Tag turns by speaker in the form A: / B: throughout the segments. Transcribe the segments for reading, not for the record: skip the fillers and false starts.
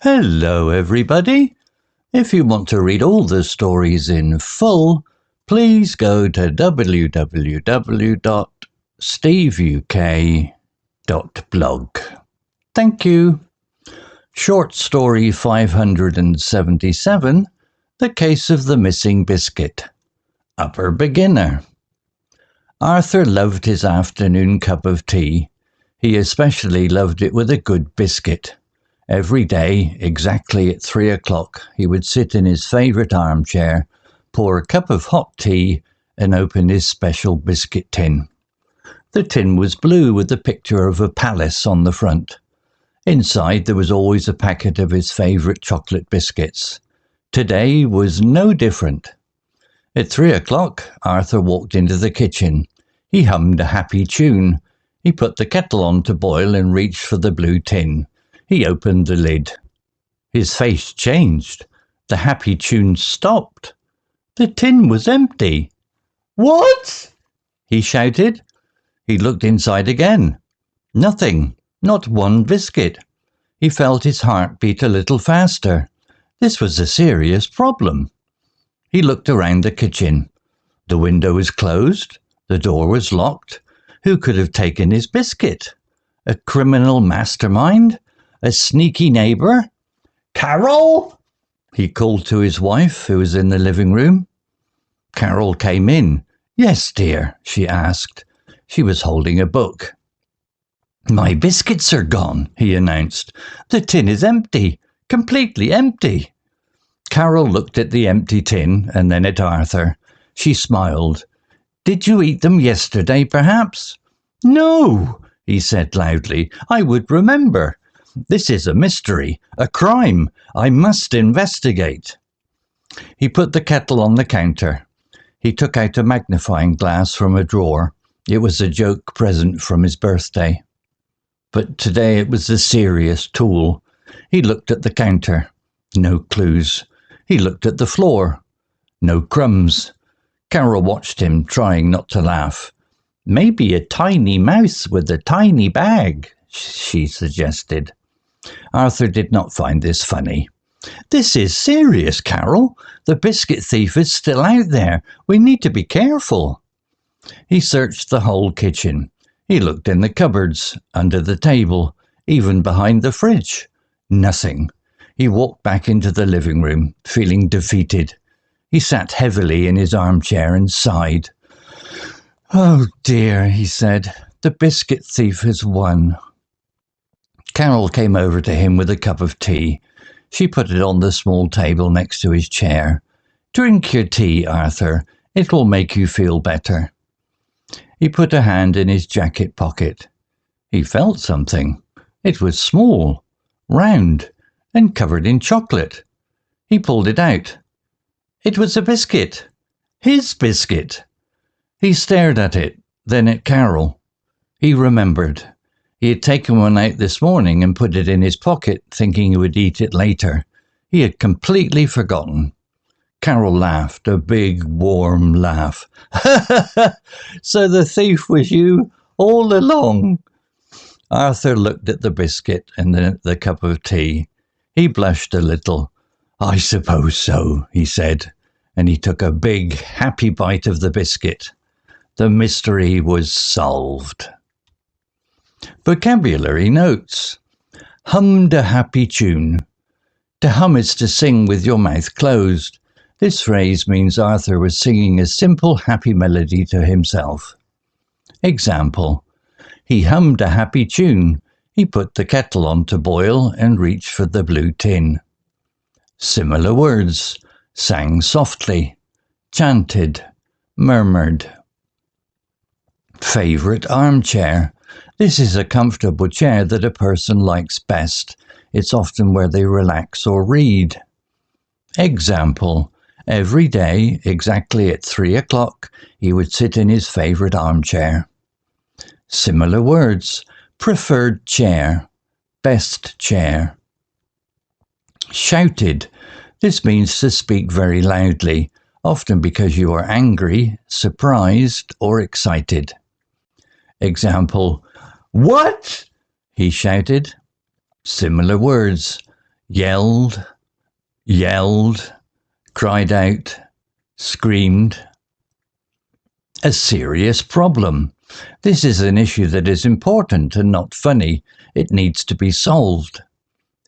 A: Hello everybody! If you want to read all the stories in full, please go to www.steveuk.blog. Thank you. Short story 577, The Case of the Missing Biscuit. Upper Beginner. Arthur loved his afternoon cup of tea. He especially loved it with a good biscuit. Every day, exactly at 3 o'clock, he would sit in his favourite armchair, pour a cup of hot tea, and open his special biscuit tin. The tin was blue with a picture of a palace on the front. Inside there was always a packet of his favourite chocolate biscuits. Today was no different. At 3 o'clock, Arthur walked into the kitchen. He hummed a happy tune. He put the kettle on to boil and reached for the blue tin. He opened the lid. His face changed. The happy tune stopped. The tin was empty. "What?" he shouted. He looked inside again. Nothing. Not one biscuit. He felt his heart beat a little faster. This was a serious problem. He looked around the kitchen. The window was closed. The door was locked. Who could have taken his biscuit? A criminal mastermind? A sneaky neighbour? "Carol!" he called to his wife, who was in the living room. Carol came in. "Yes, dear," she asked. She was holding a book. "My biscuits are gone," he announced. "The tin is empty, completely empty." Carol looked at the empty tin and then at Arthur. She smiled. "Did you eat them yesterday, perhaps?" "No," he said loudly. "I would remember. This is a mystery, a crime. I must investigate." He put the kettle on the counter. He took out a magnifying glass from a drawer. It was a joke present from his birthday. But today it was a serious tool. He looked at the counter. No clues. He looked at the floor. No crumbs. Carol watched him, trying not to laugh. "Maybe a tiny mouse with a tiny bag," she suggested. Arthur did not find this funny. "This is serious, Carol. The biscuit thief is still out there. We need to be careful." He searched the whole kitchen. He looked in the cupboards, under the table, even behind the fridge. Nothing. He walked back into the living room, feeling defeated. He sat heavily in his armchair and sighed. "Oh dear," he said. "The biscuit thief has won." Carol came over to him with a cup of tea. She put it on the small table next to his chair. "Drink your tea, Arthur. It will make you feel better." He put a hand in his jacket pocket. He felt something. It was small, round, and covered in chocolate. He pulled it out. It was a biscuit. His biscuit. He stared at it, then at Carol. He remembered. He had taken one out this morning and put it in his pocket, thinking he would eat it later. He had completely forgotten. Carol laughed, a big, warm laugh. "So the thief was you all along." Arthur looked at the biscuit and then at the cup of tea. He blushed a little. "I suppose so," he said, and he took a big, happy bite of the biscuit. The mystery was solved. Vocabulary notes. Hummed a happy tune. To hum is to sing with your mouth closed. This phrase means Arthur was singing a simple, happy melody to himself. Example. He hummed a happy tune. He put the kettle on to boil and reached for the blue tin. Similar words. Sang softly. Chanted. Murmured. Favourite armchair. This is a comfortable chair that a person likes best. It's often where they relax or read. Example. Every day, exactly at 3 o'clock, he would sit in his favourite armchair. Similar words. Preferred chair. Best chair. Shouted. This means to speak very loudly, often because you are angry, surprised, or excited. Example. "What?" he shouted. Similar words. yelled, yelled, cried out, screamed. A serious problem. This is an issue that is important and not funny. It needs to be solved.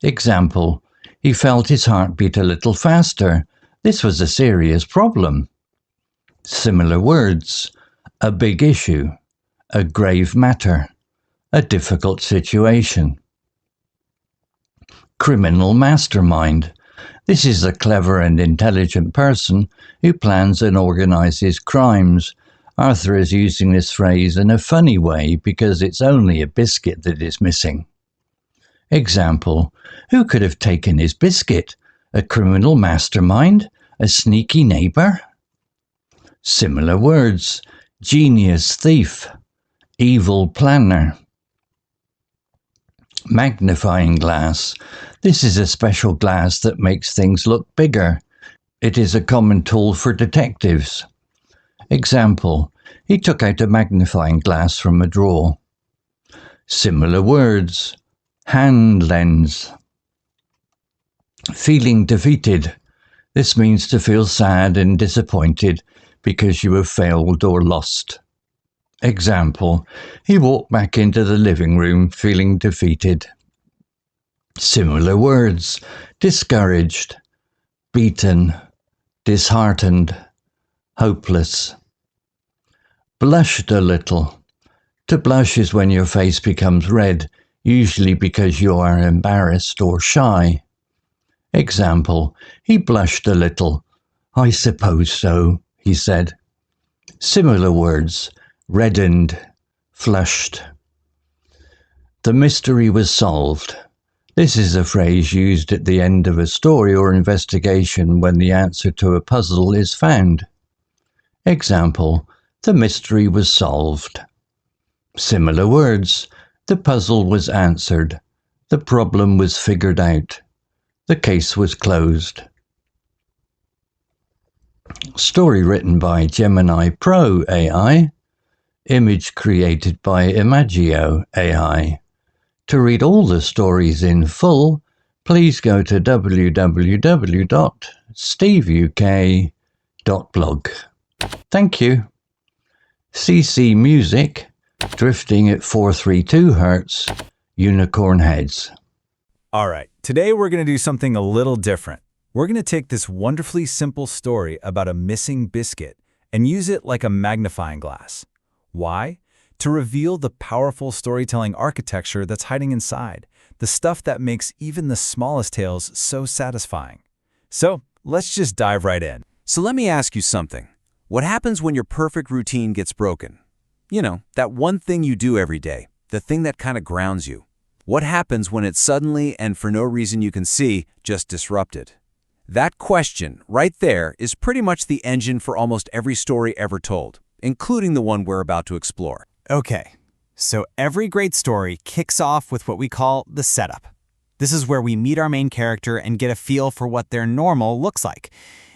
A: Example, he felt his heart beat a little faster. This was a serious problem. Similar words, a big issue, a grave matter, a difficult situation. Criminal mastermind. This is a clever and intelligent person who plans and organizes crimes. Arthur is using this phrase in a funny way because it's only a biscuit that is missing. Example, who could have taken his biscuit? A criminal mastermind? A sneaky neighbour? Similar words, genius thief, evil planner. Magnifying glass. This is a special glass that makes things look bigger. It is a common tool for detectives. Example, he took out a magnifying glass from a drawer. Similar words, hand lens. Feeling defeated. This means to feel sad and disappointed because you have failed or lost. Example, he walked back into the living room feeling defeated. Similar words, discouraged, beaten, disheartened, hopeless. Blushed a little. To blush is when your face becomes red, usually because you are embarrassed or shy. Example, he blushed a little. I suppose so, he said. Similar words, reddened, flushed. The mystery was solved. This is a phrase used at the end of a story or investigation when the answer to a puzzle is found. Example, the mystery was solved. Similar words, the puzzle was answered. The problem was figured out. The case was closed. Story written by Gemini Pro AI. Image created by Imagio AI. To read all the stories in full, please go to www.steveuk.blog. Thank you. CC Music, Drifting at 432 Hz, Unicorn Heads.
B: All right, today we're going to do something a little different. We're going to take this wonderfully simple story about a missing biscuit and use it like a magnifying glass. Why? To reveal the powerful storytelling architecture that's hiding inside, the stuff that makes even the smallest tales so satisfying. So, let's just dive right in.
C: So let me ask you something. What happens when your perfect routine gets broken? You know, that one thing you do every day, the thing that kind of grounds you. What happens when it's suddenly, and for no reason you can see, just disrupted? That question right there is pretty much the engine for almost every story ever told, including the one we're about to explore.
D: Okay, so every great story kicks off with what we call the setup. This is where we meet our main character and get a feel for what their normal looks like.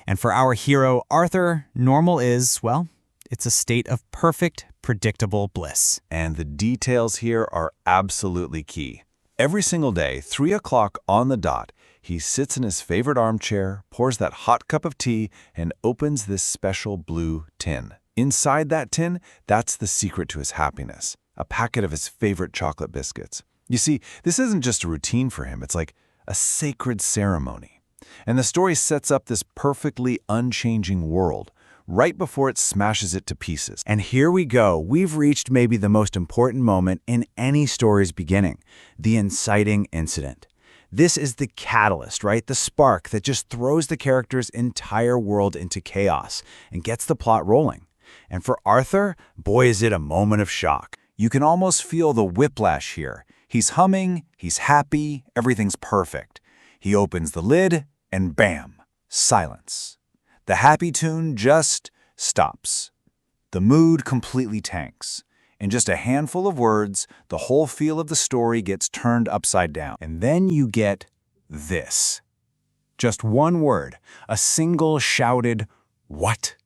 D: And for our hero, Arthur, normal is, well, it's a state of perfect, predictable bliss.
B: And the details here are absolutely key. Every single day, 3 o'clock on the dot, he sits in his favorite armchair, pours that hot cup of tea, and opens this special blue tin. Inside that tin, that's the secret to his happiness, a packet of his favorite chocolate biscuits. You see, this isn't just a routine for him, it's like a sacred ceremony. And the story sets up this perfectly unchanging world, right before it smashes it to pieces.
D: And here we go. We've reached maybe the most important moment in any story's beginning, the inciting incident. This is the catalyst, right? The spark that just throws the character's entire world into chaos and gets the plot rolling. And for Arthur, boy, is it a moment of shock. You can almost feel the whiplash here. He's humming, he's happy, everything's perfect. He opens the lid, and bam, silence. The happy tune just stops. The mood completely tanks. In just a handful of words, the whole feel of the story gets turned upside down. And then you get this. Just one word, a single shouted, "What?"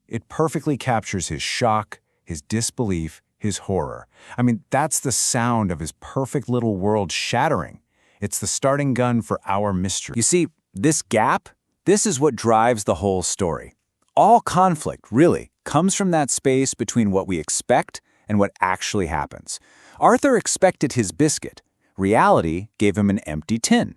D: It perfectly captures his shock, his disbelief, his horror. I mean, that's the sound of his perfect little world shattering. It's the starting gun for our mystery.
C: You see, this gap, this is what drives the whole story. All conflict, really, comes from that space between what we expect and what actually happens. Arthur expected his biscuit. Reality gave him an empty tin.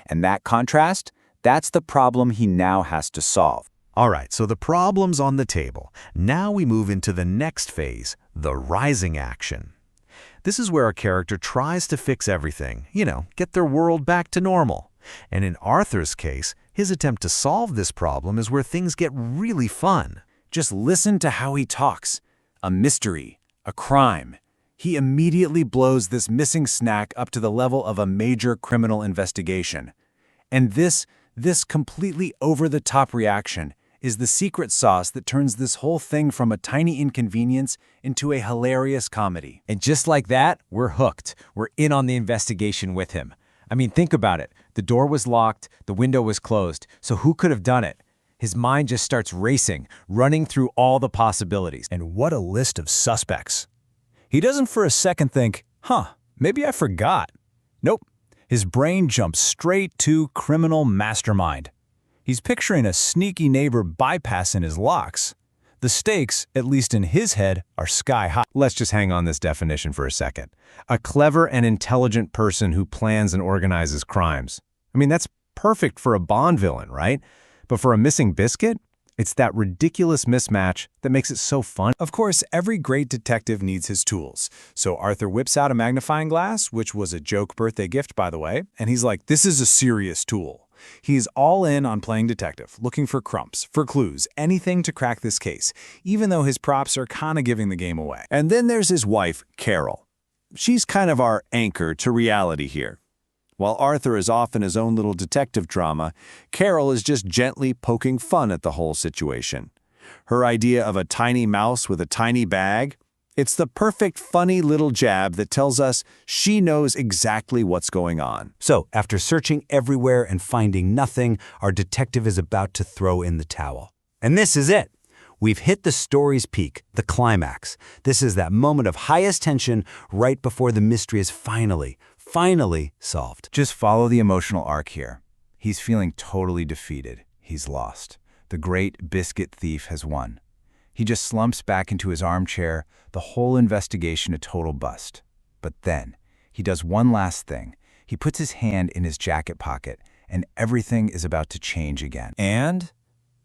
C: And that contrast, that's the problem he now has to solve.
E: All right, so the problem's on the table. Now we move into the next phase, the rising action. This is where our character tries to fix everything, get their world back to normal. And in Arthur's case, his attempt to solve this problem is where things get really fun.
C: Just listen to how he talks. A mystery, a crime. He immediately blows this missing snack up to the level of a major criminal investigation. And this completely over-the-top reaction is the secret sauce that turns this whole thing from a tiny inconvenience into a hilarious comedy. And just like that, we're hooked. We're in on the investigation with him. I mean, think about it. The door was locked, the window was closed, so who could have done it? His mind just starts racing, running through all the possibilities.
F: And what a list of suspects. He doesn't for a second think, maybe I forgot. Nope. His brain jumps straight to criminal mastermind. He's picturing a sneaky neighbor bypassing his locks. The stakes, at least in his head, are sky high.
B: Let's just hang on this definition for a second. A clever and intelligent person who plans and organizes crimes. I mean, that's perfect for a Bond villain, right? But for a missing biscuit, it's that ridiculous mismatch that makes it so fun.
F: Of course, every great detective needs his tools. So Arthur whips out a magnifying glass, which was a joke birthday gift, by the way, and he's like, this is a serious tool. He's all in on playing detective, looking for crumbs, for clues, anything to crack this case, even though his props are kind of giving the game away.
B: And then there's his wife, Carol. She's kind of our anchor to reality here. While Arthur is off in his own little detective drama, Carol is just gently poking fun at the whole situation. Her idea of a tiny mouse with a tiny bag, it's the perfect funny little jab that tells us she knows exactly what's going on.
C: So, after searching everywhere and finding nothing, our detective is about to throw in the towel. And this is it. We've hit the story's peak, the climax. This is that moment of highest tension right before the mystery is finally solved.
D: Just follow the emotional arc here. He's feeling totally defeated. He's lost. The great biscuit thief has won. He just slumps back into his armchair, the whole investigation a total bust. But then, he does one last thing. He puts his hand in his jacket pocket, and everything is about to change again.
F: And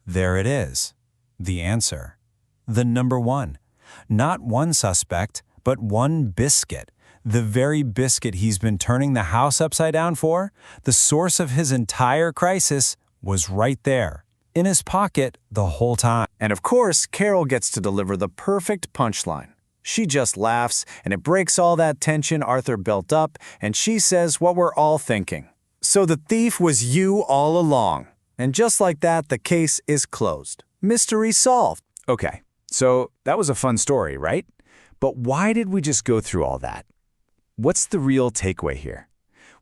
F: there it is. The answer. The number one. Not one suspect, but one biscuit. The very biscuit he's been turning the house upside down for, the source of his entire crisis, was right there, in his pocket the whole time.
D: And of course, Carol gets to deliver the perfect punchline. She just laughs, and it breaks all that tension Arthur built up, and she says what we're all thinking. So the thief was you all along. And just like that, the case is closed. Mystery solved. Okay, so that was a fun story, right? But why did we just go through all that? What's the real takeaway here?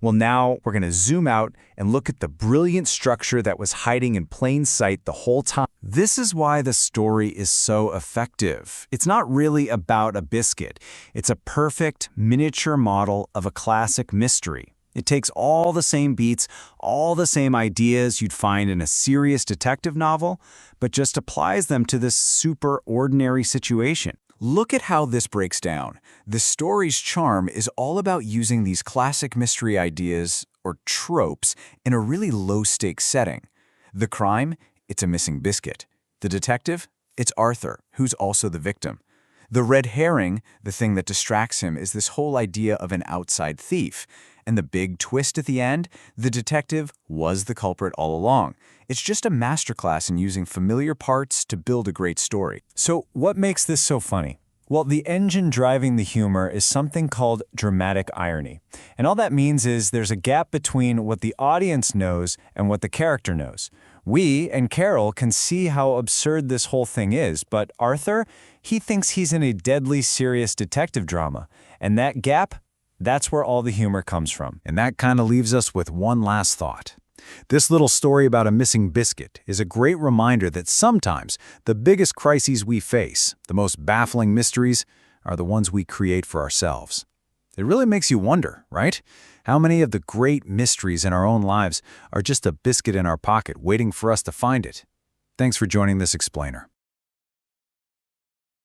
D: Well, now we're going to zoom out and look at the brilliant structure that was hiding in plain sight the whole time. This is why the story is so effective. It's not really about a biscuit. It's a perfect miniature model of a classic mystery. It takes all the same beats, all the same ideas you'd find in a serious detective novel, but just applies them to this super ordinary situation. Look at how this breaks down. The story's charm is all about using these classic mystery ideas, or tropes, in a really low-stakes setting. The crime? It's a missing biscuit. The detective? It's Arthur, who's also the victim. The red herring, the thing that distracts him, is this whole idea of an outside thief. And the big twist at the end? The detective was the culprit all along. It's just a masterclass in using familiar parts to build a great story.
F: So what makes this so funny? Well, the engine driving the humor is something called dramatic irony. And all that means is there's a gap between what the audience knows and what the character knows. We and Carol can see how absurd this whole thing is, but Arthur, he thinks he's in a deadly serious detective drama. And that gap, that's where all the humor comes from.
D: And that kind of leaves us with one last thought. This little story about a missing biscuit is a great reminder that sometimes the biggest crises we face, the most baffling mysteries, are the ones we create for ourselves.
B: It really makes you wonder, right? How many of the great mysteries in our own lives are just a biscuit in our pocket waiting for us to find it? Thanks for joining this explainer.